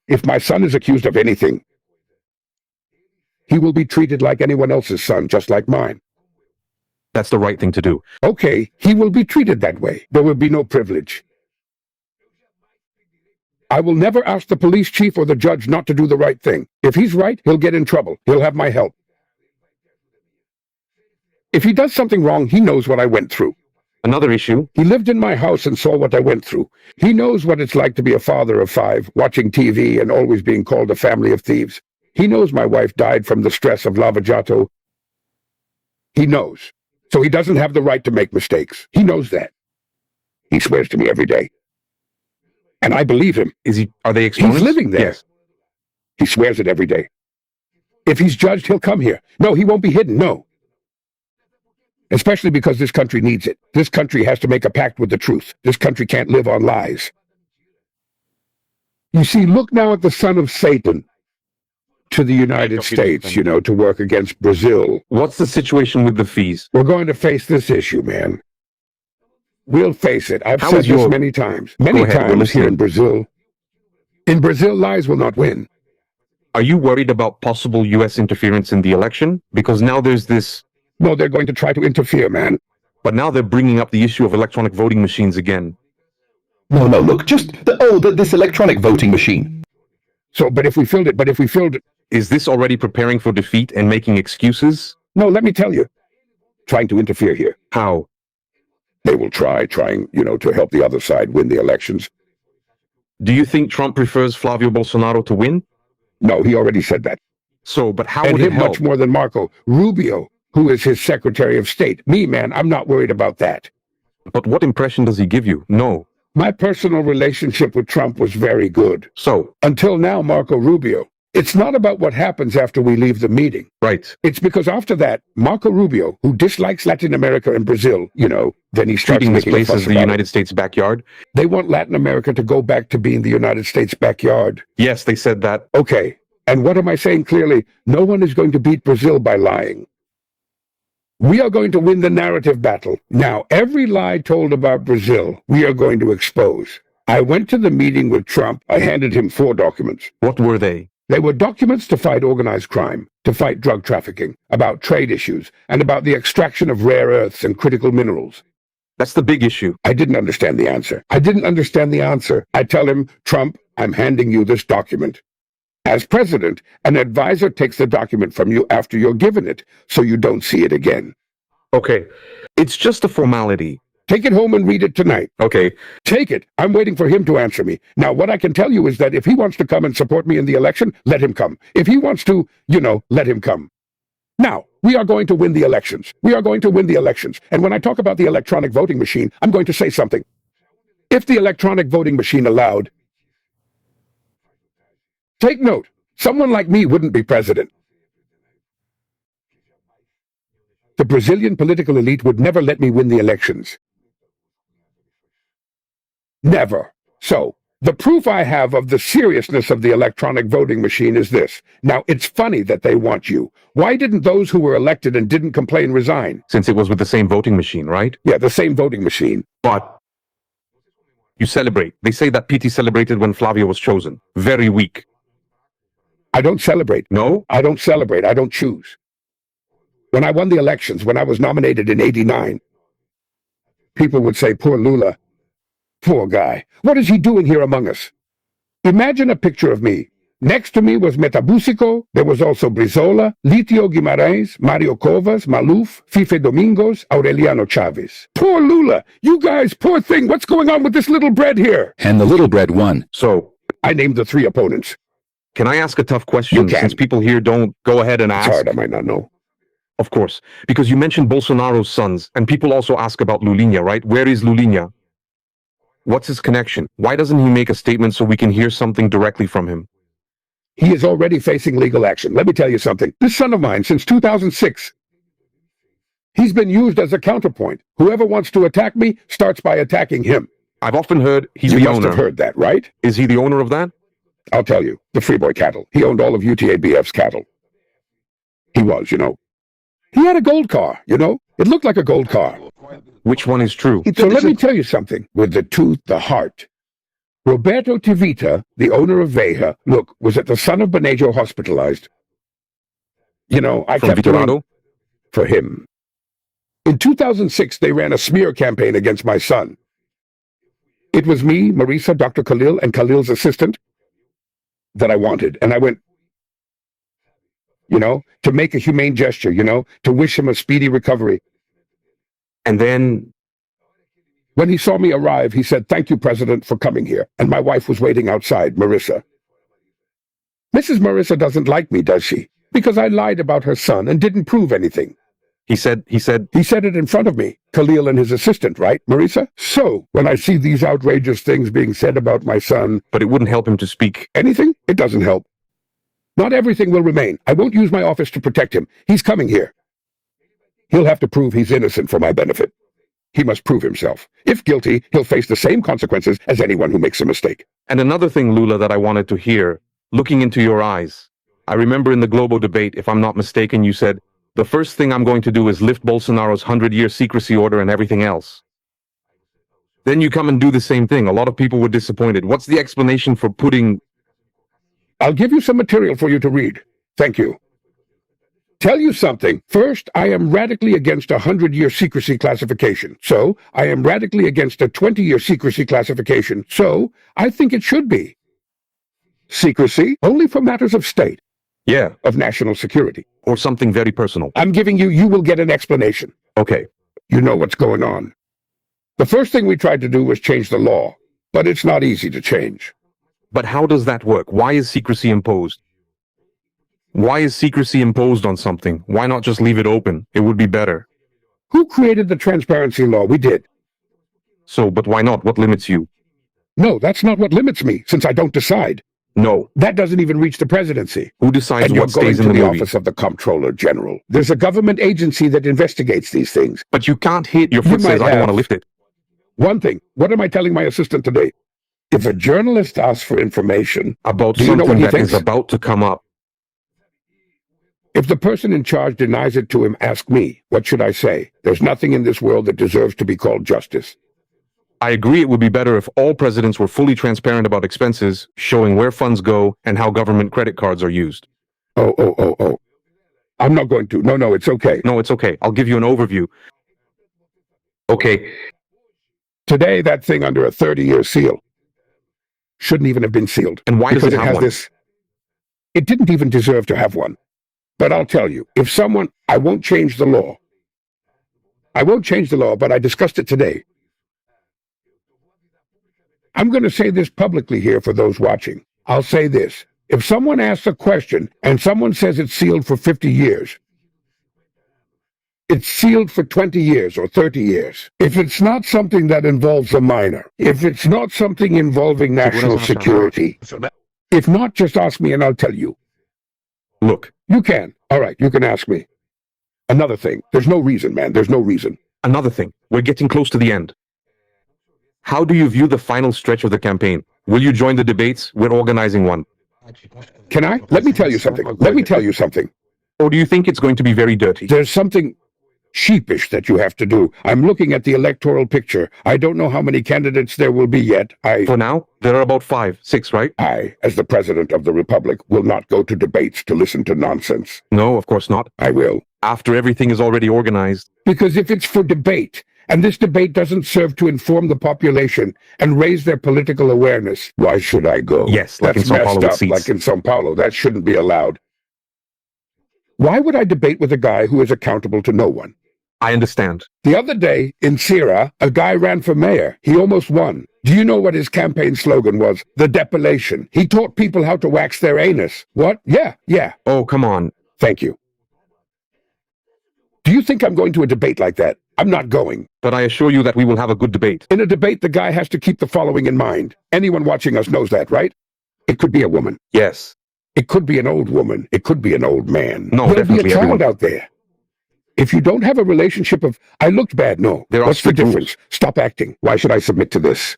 If my son is accused of anything, he will be treated like anyone else's son, just like mine. That's the right thing to do. Okay, he will be treated that way. There will be no privilege. I will never ask the police chief or the judge not to do the right thing. If he's right, he'll get in trouble. He'll have my help. If he does something wrong, he knows what I went through. Another issue. He lived in my house and saw what I went through. He knows what it's like to be a father of 5, watching TV and always being called a family of thieves. He knows my wife died from the stress of lava jato. He knows. So he doesn't have the right to make mistakes. He knows that. He swears to me every day. And I believe him. Are they exponents? He's living there. Yes. He swears it every day. If he's judged, he'll come here. No, he won't be hidden, no. Especially because this country needs it. This country has to make a pact with the truth. This country can't live on lies. You see, look now at the son of Satan to the United States, to work against Brazil. What's the situation with the fees? We're going to face this issue, man. We'll face it. I've said this many times. Many times here in Brazil. In Brazil, lies will not win. Are you worried about possible U.S. interference in the election? Because now there's this... No, they're going to try to interfere, man. But now they're bringing up the issue of electronic voting machines again. No, look, this electronic voting machine. But if we filled it... Is this already preparing for defeat and making excuses? No, let me tell you. Trying to interfere here. How? They will trying, to help the other side win the elections. Do you think Trump prefers Flavio Bolsonaro to win? No, he already said that. But how would it help? Much more than Marco Rubio, who is his Secretary of State. Me, man, I'm not worried about that. But what impression does he give you? No. My personal relationship with Trump was very good. So? Until now, Marco Rubio. It's not about what happens after we leave the meeting. Right. It's because after that, Marco Rubio, who dislikes Latin America and Brazil, then he starts treating this place as the United States States backyard. They want Latin America to go back to being the United States backyard. Yes, they said that. Okay. And what am I saying clearly? No one is going to beat Brazil by lying. We are going to win the narrative battle. Now, every lie told about Brazil, we are going to expose. I went to the meeting with Trump. I handed him 4 documents. What were they? They were documents to fight organized crime, to fight drug trafficking, about trade issues, and about the extraction of rare earths and critical minerals. That's the big issue. I didn't understand the answer. I tell him, Trump, I'm handing you this document. As president, an advisor takes the document from you after you're given it, so you don't see it again. Okay. It's just a formality. Take it home and read it tonight. Okay. Take it. I'm waiting for him to answer me. Now, what I can tell you is that if he wants to come and support me in the election, let him come. If he wants to, let him come. Now, we are going to win the elections. We are going to win the elections. And when I talk about the electronic voting machine, I'm going to say something. If the electronic voting machine allowed, take note, someone like me wouldn't be president. The Brazilian political elite would never let me win the elections. Never. So, the proof I have of the seriousness of the electronic voting machine is this. Now, it's funny that they want you. Why didn't those who were elected and didn't complain resign? Since it was with the same voting machine, right? Yeah, the same voting machine. But you celebrate. They say that PT celebrated when Flavio was chosen. Very weak. I don't celebrate. No? I don't celebrate. I don't choose. When I won the elections, when I was nominated in '89, people would say, poor Lula. Poor guy. What is he doing here among us? Imagine a picture of me. Next to me was Metabusico. There was also Brizola, Litio Guimarães, Mario Covas, Maluf, Fife Domingos, Aureliano Chavez. Poor Lula. You guys, poor thing. What's going on with this little bread here? And the little bread won. So, I named the 3 opponents. Can I ask a tough question? You can. Since people here don't go ahead and ask. It's hard, I might not know. Of course. Because you mentioned Bolsonaro's sons, and people also ask about Lulinha, right? Where is Lulinha? What's his connection? Why doesn't he make a statement so we can hear something directly from him? He is already facing legal action. Let me tell you something. This son of mine, since 2006, he's been used as a counterpoint. Whoever wants to attack me starts by attacking him. I've often heard he's the owner. You must have heard that, right? Is he the owner of that? I'll tell you. The Freeboy cattle. He owned all of UTABF's cattle. He was, He had a gold car, It looked like a gold car. Which one is true? So let me tell you something. With the tooth, the heart. Roberto Tivita, the owner of Veja, look, was at the son of Benejo hospitalized. You know, I From kept doing Vitorado? for him. In 2006, they ran a smear campaign against my son. It was me, Marisa, Dr. Khalil, and Khalil's assistant that I wanted. And I went, you know, to make a humane gesture, you know, to wish him a speedy recovery. And then, When he saw me arrive, he said, "Thank you, President, for coming here." And my wife was waiting outside, Marissa. Mrs. Marissa doesn't like me, does she? Because I lied about her son and didn't prove anything. he said, He said it in front of me, Khalil and his assistant, right, Marisa? So, when I see these outrageous things being said about my son, but it wouldn't help him to speak. anything, it doesn't help. Not everything will remain. I won't use my office to protect him. He's coming here. He'll have to prove he's innocent for my benefit. He must prove himself. If guilty, he'll face the same consequences as anyone who makes a mistake. And another thing, Lula, that I wanted to hear, looking into your eyes. I remember in the Globo debate, if I'm not mistaken, you said, the first thing I'm going to do is lift Bolsonaro's 100-year secrecy order and everything else. Then you come and do the same thing. A lot of people were disappointed. What's the explanation for putting... I'll give you some material for you to read. Thank you. Tell you something. First, I am radically against a 100-year secrecy classification. So, I am radically against a 20-year secrecy classification. So, I think it should be. Secrecy only for matters of state, Yeah, of national security. or something very personal. I'm giving you will get an explanation. Okay. You know what's going on. The first thing we tried to do was change the law, but it's not easy to change. But how does that work? Why is secrecy imposed? Why is secrecy imposed on something? Why not just leave it open? It would be better. Who created the transparency law? We did. So, but why not? What limits you? No, that's not what limits me, since I don't decide. No. That doesn't even reach the presidency. Who decides And you're what going stays to in the the movie? office of the Comptroller General. There's a government agency that investigates these things. But you can't hit. Your foot You says, might I don't want to have. lift it. One thing, what am I telling my assistant today? If a journalist asks for information, About Do you know what something he that is thinks? about to come up. if the person in charge denies it to him, ask me. What should I say? There's nothing in this world that deserves to be called justice. I agree it would be better if all presidents were fully transparent about expenses, showing where funds go and how government credit cards are used. Oh. I'm not going to. No, it's okay. No, it's okay. I'll give you an overview. Okay. Today, that thing under a 30-year seal shouldn't even have been sealed. And why does Because it have has one? this. It didn't even deserve to have one. But I'll tell you, if someone, I won't change the law. I won't change the law, but I discussed it today. I'm going to say this publicly here for those watching. I'll say this. If someone asks a question and someone says it's sealed for 50 years, it's sealed for 20 years or 30 years. If it's not something that involves a minor, if it's not something involving national security, if not, just ask me and I'll tell you. Look, You can. All right, you can ask me. Another thing. There's no reason, man. There's no reason. another thing. We're getting close to the end. How do you view the final stretch of the campaign? Will you join the debates? We're organizing one. Can I? Let me tell you something. Let me tell you something. Or do you think it's going to be very dirty? There's something sheepish that you have to do. I'm looking at the electoral picture. I don't know how many candidates there will be yet. For now, there are about 5, 6, right? I, as the President of the Republic, will not go to debates to listen to nonsense. No, of course not. I will. After everything is already organized. Because if it's for debate, and this debate doesn't serve to inform the population and raise their political awareness, why should I go? Yes, like That's in São messed Paulo with up, seats. like in São Paulo. That shouldn't be allowed. Why would I debate with a guy who is accountable to no one? I understand. The other day, in Sierra, a guy ran for mayor. He almost won. Do you know what his campaign slogan was? The depilation. He taught people how to wax their anus. What? Yeah. Oh, come on. Thank you. Do you think I'm going to a debate like that? I'm not going. But I assure you that we will have a good debate. In a debate, the guy has to keep the following in mind. Anyone watching us knows that, right? It could be a woman. Yes. It could be an old woman. It could be an old man. No, There'll be a definitely child everyone. out there. If you don't have a relationship of, I looked bad, no. There are What's the strict rules. difference? Stop acting. Why should I submit to this?